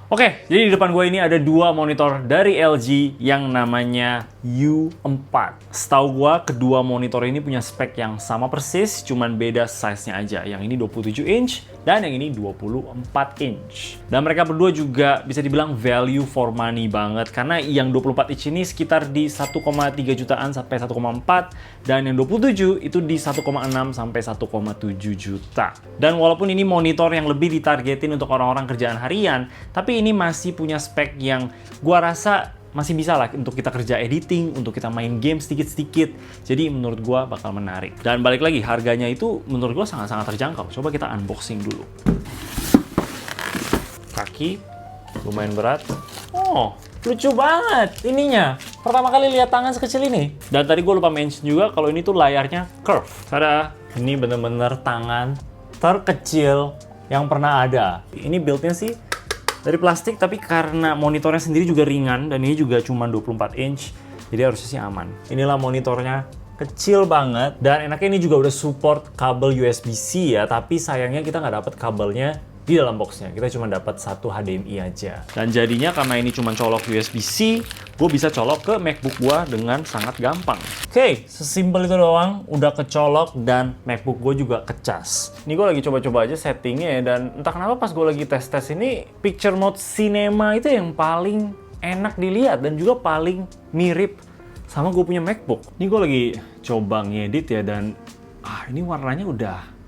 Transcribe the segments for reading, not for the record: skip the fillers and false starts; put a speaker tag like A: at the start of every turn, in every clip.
A: Oke, jadi di depan gue ini ada dua monitor dari LG yang namanya U4. Setahu gue, kedua monitor ini punya spek yang sama persis, cuman beda size-nya aja. Yang ini 27 inch dan yang ini 24 inch. Dan mereka berdua juga bisa dibilang value for money banget, karena yang 24 inch ini sekitar di 1,3 jutaan sampai 1,4, dan yang 27 itu di 1,6 sampai 1,7 juta. Dan walaupun ini monitor yang lebih ditargetin untuk orang-orang kerjaan harian, tapi ini masih punya spek yang gua rasa masih bisa lah untuk kita kerja editing, untuk kita main game sedikit-sedikit. Jadi menurut gua bakal menarik. Dan balik lagi, harganya itu menurut gua sangat-sangat terjangkau. Coba kita unboxing dulu. Kaki lumayan berat. Oh, lucu banget ininya. Pertama kali lihat tangan sekecil ini. Dan tadi gue lupa mention juga kalau ini tuh layarnya curve. Tada, ini bener-bener tangan terkecil yang pernah ada. Ini build-nya sih dari plastik, tapi karena monitornya sendiri juga ringan dan ini juga cuma 24 inch, jadi harusnya sih aman. Inilah monitornya, kecil banget, dan enaknya ini juga udah support kabel USB-C ya, tapi sayangnya kita nggak dapet kabelnya di dalam boxnya. Kita cuma dapat satu HDMI aja. Dan jadinya karena ini cuma colok USB-C, gue bisa colok ke MacBook gue dengan sangat gampang. Oke, sesimpel itu doang, udah kecolok dan MacBook gue juga kecas. Ini gue lagi coba-coba aja settingnya ya, dan entah kenapa pas gue lagi tes-tes ini, picture mode cinema itu yang paling enak dilihat dan juga paling mirip sama gue punya MacBook. Ini gue lagi coba ngedit ya, dan ini warnanya udah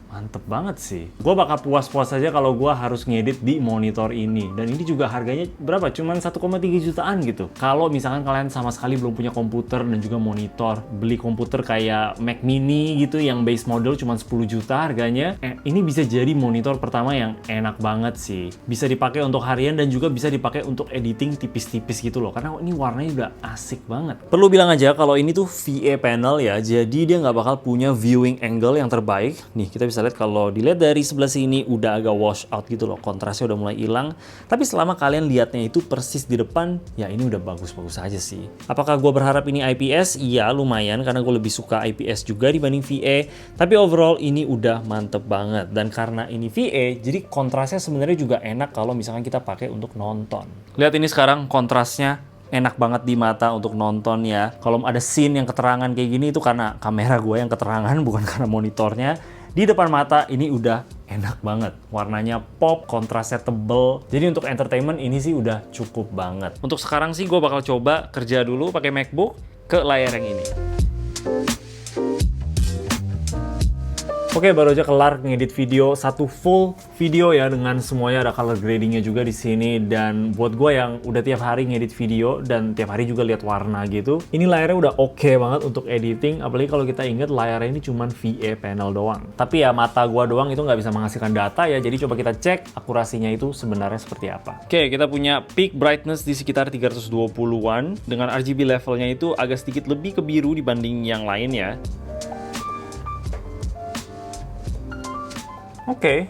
A: mantep banget sih. Gue bakal puas-puas aja kalau gue harus ngedit di monitor ini. Dan ini juga harganya berapa? Cuman 1,3 jutaan gitu. Kalau misalkan kalian sama sekali belum punya komputer dan juga monitor, beli komputer kayak Mac Mini gitu yang base model cuma 10 juta harganya, ini bisa jadi monitor pertama yang enak banget sih. Bisa dipakai untuk harian dan juga bisa dipakai untuk editing tipis-tipis gitu loh. Karena ini warnanya udah asik banget. Perlu bilang aja kalau ini tuh VA panel ya, jadi dia nggak bakal punya viewing angle yang terbaik. Nih, kita bisa lihat kalau dilihat dari sebelah sini udah agak wash out gitu loh, kontrasnya udah mulai hilang. Tapi selama kalian lihatnya itu persis di depan, ya ini udah bagus-bagus aja sih. Apakah gue berharap ini IPS? Iya, lumayan, karena gue lebih suka IPS juga dibanding VA. Tapi overall ini udah mantep banget. Dan karena ini VA, jadi kontrasnya sebenarnya juga enak kalau misalkan kita pakai untuk nonton. Lihat ini sekarang kontrasnya enak banget di mata untuk nonton ya. Kalau ada scene yang keterangan kayak gini itu karena kamera gue yang keterangan, bukan karena monitornya. Di depan mata ini udah enak banget. Warnanya pop, kontrasnya tebel. Jadi untuk entertainment ini sih udah cukup banget. Untuk sekarang sih gue bakal coba kerja dulu pakai MacBook ke layar yang ini. Oke, baru aja kelar ngedit video, satu full video ya, dengan semuanya ada color gradingnya juga di sini. Dan buat gue yang udah tiap hari ngedit video dan tiap hari juga lihat warna gitu, ini layarnya udah oke banget untuk editing. Apalagi kalau kita inget layarnya ini cuman VA panel doang. Tapi ya mata gue doang itu nggak bisa menghasilkan data ya, jadi coba kita cek akurasinya itu sebenarnya seperti apa. Oke, kita punya peak brightness di sekitar 320-an, dengan RGB levelnya itu agak sedikit lebih ke biru dibanding yang lain ya. Oke,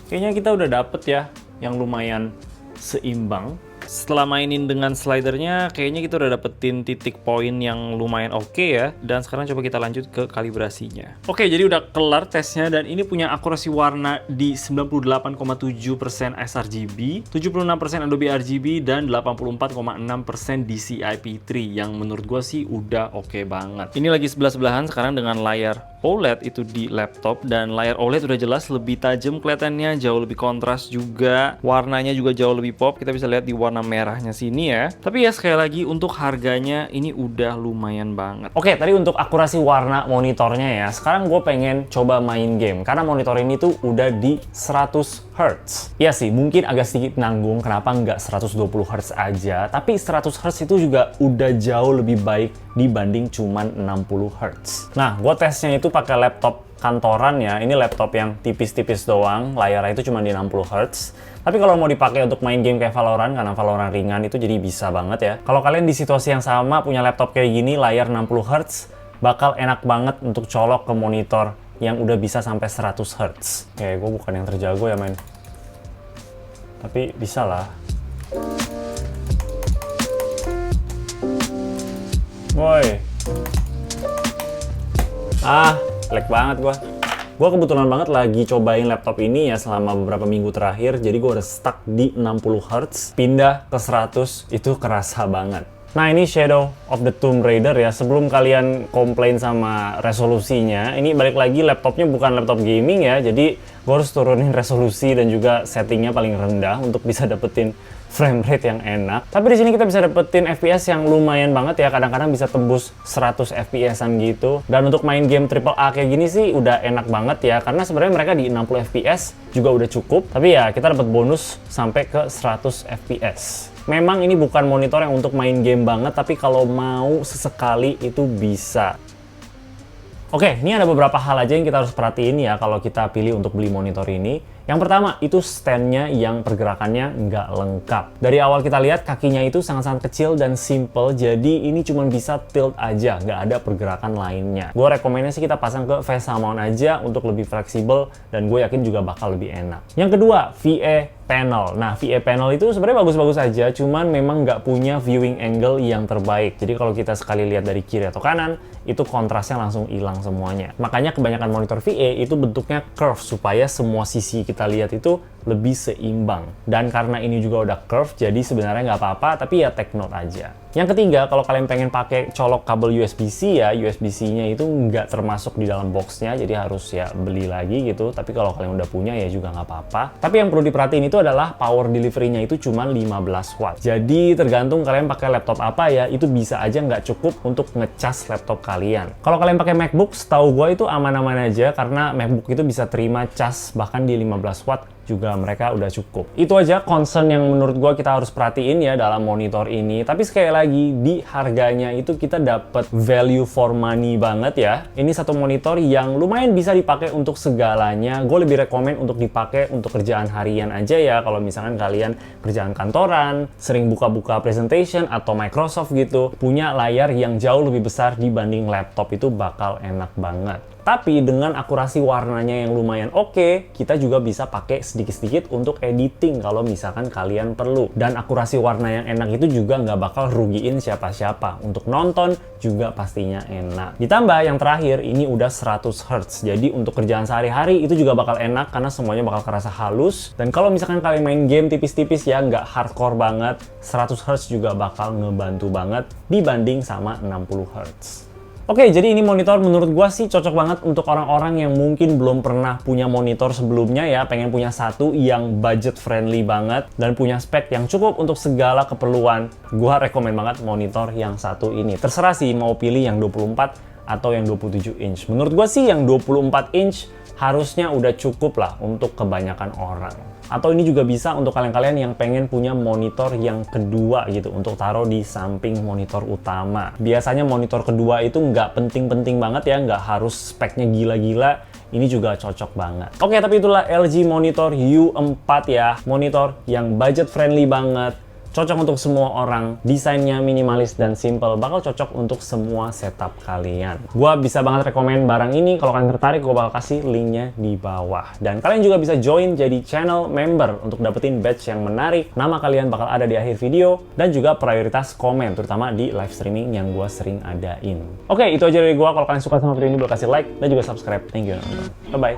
A: kayaknya kita udah dapet ya yang lumayan seimbang. Setelah mainin dengan slidernya, kayaknya kita udah dapetin titik poin yang lumayan oke ya. Dan sekarang coba kita lanjut ke kalibrasinya. Oke, jadi udah kelar tesnya, dan ini punya akurasi warna di 98,7% sRGB, 76% Adobe RGB, dan 84,6% DCI-P3, yang menurut gue sih udah oke banget. Ini lagi sebelah-sebelahan sekarang dengan layar OLED itu di laptop, dan layar OLED udah jelas lebih tajam kelihatannya, jauh lebih kontras juga, warnanya juga jauh lebih pop. Kita bisa lihat di warna merahnya sini ya. Tapi ya sekali lagi untuk harganya ini udah lumayan banget. Oke, tadi untuk akurasi warna monitornya ya. Sekarang gue pengen coba main game karena monitor ini tuh udah di 100 Hz. Ya sih, mungkin agak sedikit nanggung kenapa nggak 120 Hz aja, tapi 100 Hz itu juga udah jauh lebih baik dibanding cuman 60 Hz. Nah, gue tesnya itu pakai laptop kantoran ya. Ini laptop yang tipis-tipis doang, layarnya itu cuma di 60 Hz. Tapi kalau mau dipakai untuk main game kayak Valorant, karena Valorant ringan, itu jadi bisa banget ya. Kalau kalian di situasi yang sama punya laptop kayak gini, layar 60 Hz, bakal enak banget untuk colok ke monitor yang udah bisa sampai 100 Hz. Oke, gue bukan yang terjago ya men, tapi bisa lah. Woi, lag banget gua.
B: Gue kebetulan banget lagi cobain laptop ini ya selama beberapa minggu terakhir, jadi gue udah stuck di 60 Hz, pindah ke 100 itu kerasa banget. Nah ini Shadow of the Tomb Raider ya, sebelum kalian komplain sama resolusinya, ini balik lagi laptopnya bukan laptop gaming ya, jadi gue harus turunin resolusi dan juga settingnya paling rendah untuk bisa dapetin frame rate yang enak. Tapi di sini kita bisa dapetin FPS yang lumayan banget ya, kadang-kadang bisa tembus 100 FPS-an gitu. Dan untuk main game AAA kayak gini sih udah enak banget ya, karena sebenarnya mereka di 60 FPS juga udah cukup, tapi ya kita dapat bonus sampai ke 100 FPS. Memang ini bukan monitor yang untuk main game banget, tapi kalau mau sesekali itu bisa. Oke, ini ada beberapa hal aja yang kita harus perhatiin ya kalau kita pilih untuk beli monitor ini. Yang pertama, itu stand-nya yang pergerakannya nggak lengkap. Dari awal kita lihat kakinya itu sangat-sangat kecil dan simple, jadi ini cuma bisa tilt aja, nggak ada pergerakan lainnya. Gue rekomendasi kita pasang ke VESA mount aja untuk lebih fleksibel, dan gue yakin juga bakal lebih enak. Yang kedua, VA panel. Nah, VA panel itu sebenarnya bagus-bagus aja, cuman memang nggak punya viewing angle yang terbaik. Jadi kalau kita sekali lihat dari kiri atau kanan, itu kontrasnya langsung hilang semuanya. Makanya kebanyakan monitor VA itu bentuknya curve, supaya semua sisi kita lihat itu lebih seimbang. Dan karena ini juga udah curve, jadi sebenarnya nggak apa-apa, tapi ya take note aja. Yang ketiga, kalau kalian pengen pakai colok kabel USB-C ya, USB-C-nya itu nggak termasuk di dalam boxnya, jadi harus ya beli lagi gitu. Tapi kalau kalian udah punya ya juga nggak apa-apa. Tapi yang perlu diperhatiin itu adalah power delivery-nya itu cuma 15 watt. Jadi tergantung kalian pakai laptop apa ya, itu bisa aja nggak cukup untuk ngecas laptop kalian. Kalau kalian pakai MacBook, setahu gue itu aman-aman aja, karena MacBook itu bisa terima cas bahkan di 15 watt juga mereka udah cukup. Itu aja concern yang menurut gua kita harus perhatiin ya dalam monitor ini. Tapi sekali lagi, di harganya itu kita dapat value for money banget ya. Ini satu monitor yang lumayan bisa dipakai untuk segalanya. Gue lebih rekomen untuk dipakai untuk kerjaan harian aja ya. Kalau misalkan kalian kerjaan kantoran, sering buka-buka presentation atau Microsoft gitu, punya layar yang jauh lebih besar dibanding laptop itu bakal enak banget. Tapi dengan akurasi warnanya yang lumayan oke, kita juga bisa pakai sedikit-sedikit untuk editing kalau misalkan kalian perlu. Dan akurasi warna yang enak itu juga nggak bakal rugiin siapa-siapa. Untuk nonton juga pastinya enak. Ditambah yang terakhir, ini udah 100 Hz. Jadi untuk kerjaan sehari-hari itu juga bakal enak karena semuanya bakal kerasa halus. Dan kalau misalkan kalian main game tipis-tipis ya, nggak hardcore banget, 100 Hz juga bakal ngebantu banget dibanding sama 60 Hz. Oke, jadi ini monitor menurut gua sih cocok banget untuk orang-orang yang mungkin belum pernah punya monitor sebelumnya ya, pengen punya satu yang budget friendly banget dan punya spek yang cukup untuk segala keperluan. Gua rekomen banget monitor yang satu ini. Terserah sih mau pilih yang 24 atau yang 27 inch. Menurut gua sih yang 24 inch harusnya udah cukup lah untuk kebanyakan orang. Atau ini juga bisa untuk kalian-kalian yang pengen punya monitor yang kedua gitu, untuk taruh di samping monitor utama. Biasanya monitor kedua itu nggak penting-penting banget ya, nggak harus speknya gila-gila. Ini juga cocok banget. Oke, tapi itulah LG Monitor U4 ya. Monitor yang budget friendly banget. Cocok untuk semua orang, desainnya minimalis dan simple, bakal cocok untuk semua setup kalian. Gua bisa banget rekomen barang ini, kalau kalian tertarik gua bakal kasih linknya di bawah. Dan kalian juga bisa join jadi channel member untuk dapetin badge yang menarik, nama kalian bakal ada di akhir video, dan juga prioritas komen, terutama di live streaming yang gua sering adain. Oke, itu aja dari gua. Kalau kalian suka sama video ini, boleh kasih like dan juga subscribe. Thank you. Bye-bye.